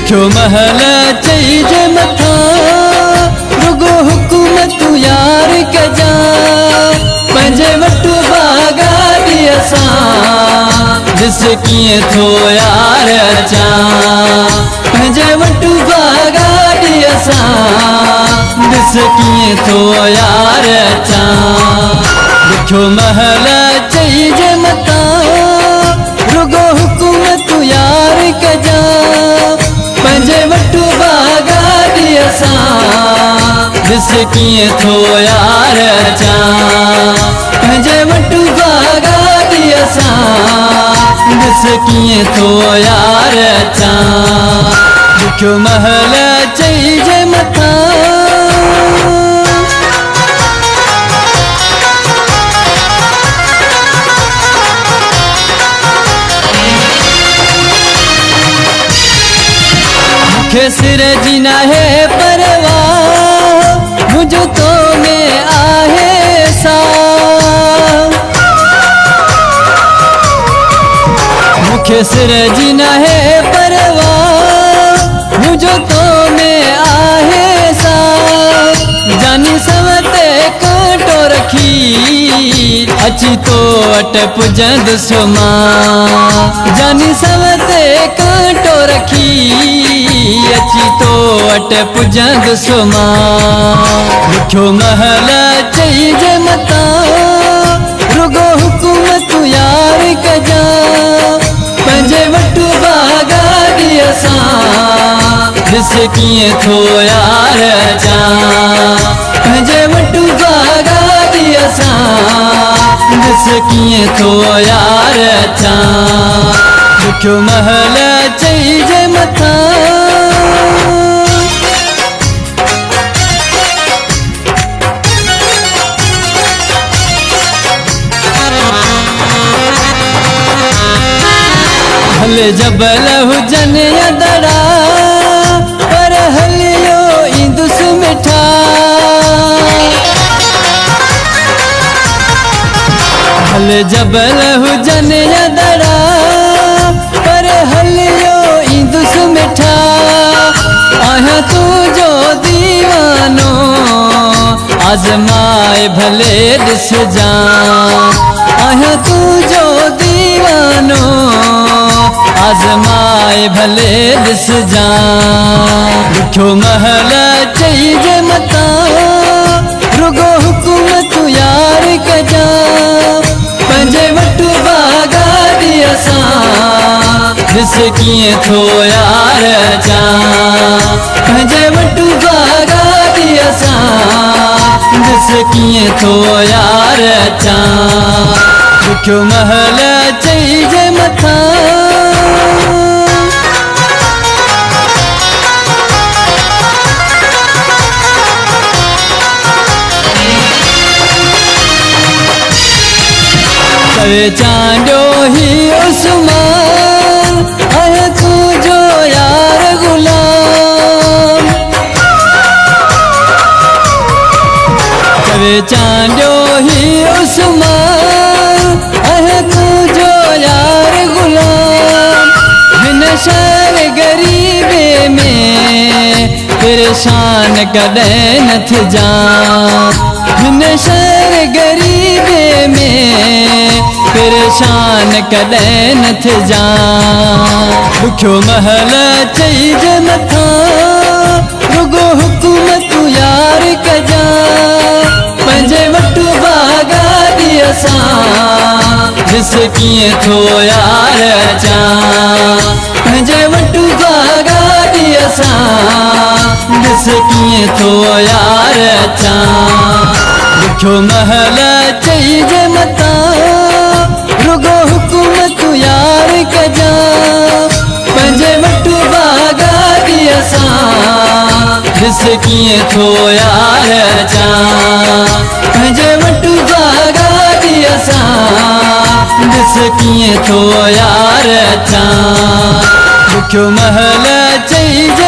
ॾुखियो महल चइजे मथा रुगो हुकुम तू यार कजा पंहिंजे वटि बागाड़ी असां ॾिस कीअं थो यार अचां पंहिंजे वटि बागाड़ी असां ॾिस कीअं थो यार अचां ॾुखियो महल चइजे मथा रुगो हुकुम तू यार कजा पंहिंजे वटि बागाड़ी असां ॾिस कीअं थो यार अचां पंहिंजे वटि बागाड़ी असां ॾिस कीअं थो यार अचां ॾुखियो महल चइजे मथा सिर जी नाहे परवाह मुझो तो में आहे सा मुखे सिर जी नाहे परवाह मुझो तो में आहे सा जानी सवते कांटो रखी अची तो अट पुजंद सुमा जानी सवते कांटो रखी अची तो अट पुजंद सुमा ॾुखियो महल चइजे मथा रुगो हुकुम तू यार कजा पंहिंजे वटि बागाड़ी असां ॾिस कीअं थो यार अचां पंहिंजे वटि बागाड़ी असां ॾिस कीअं थो यार अचां ॾुखियो महल चइजे मथा हले जबल हुजन या दड़ा पर हलियो ईंदुस मिठा हले जबल हुजन या दड़ा पर हलियो ईंदुस मिठा आहियां तुंहिंजो दीवानो आज़माए भले ॾिसजां आहियां तुंहिंजो दीवानो आज़माए भले ॾिसजां ॾुखियो महल चइजे मथा रुगो हुकुम तू यार कजा पंहिंजे वटि बागाड़ी असां ॾिस कीअं थो यार अचां पंहिंजे वटि बागाड़ी असां ॾिस कीअं थो यार अचां ॾुखियो महल चइजे मथा कवे चांडियो ही उस्मान आहे तुंहिंजो यार गुलाम कवे चांडियो ही उस्मान आहे तुंहिंजो यार गुलाम हिन शहर ग़रीबे में परेशान कॾहिं न थिजां हिन शहर ग़रीबे में परेशान कॾहिं न थिजां ॾुखियो महल चइजे मथा रुगो हुकुम तू यार कजा पंहिंजे वटि बागाड़ी असां ॾिस कीअं थो यार अचां पंहिंजे वटि बागाड़ी असां ॾिस कीअं थो यार अचां ॾुखियो महल चइजे मथा रुगो हुकुम तू यार कजा पंहिंजे वटि बागाड़ी असां ॾिस कीअं थो यार अचां पंहिंजे वटि बागाड़ी असां ॾिस कीअं थो यार अचां ॾुखियो महल चइजे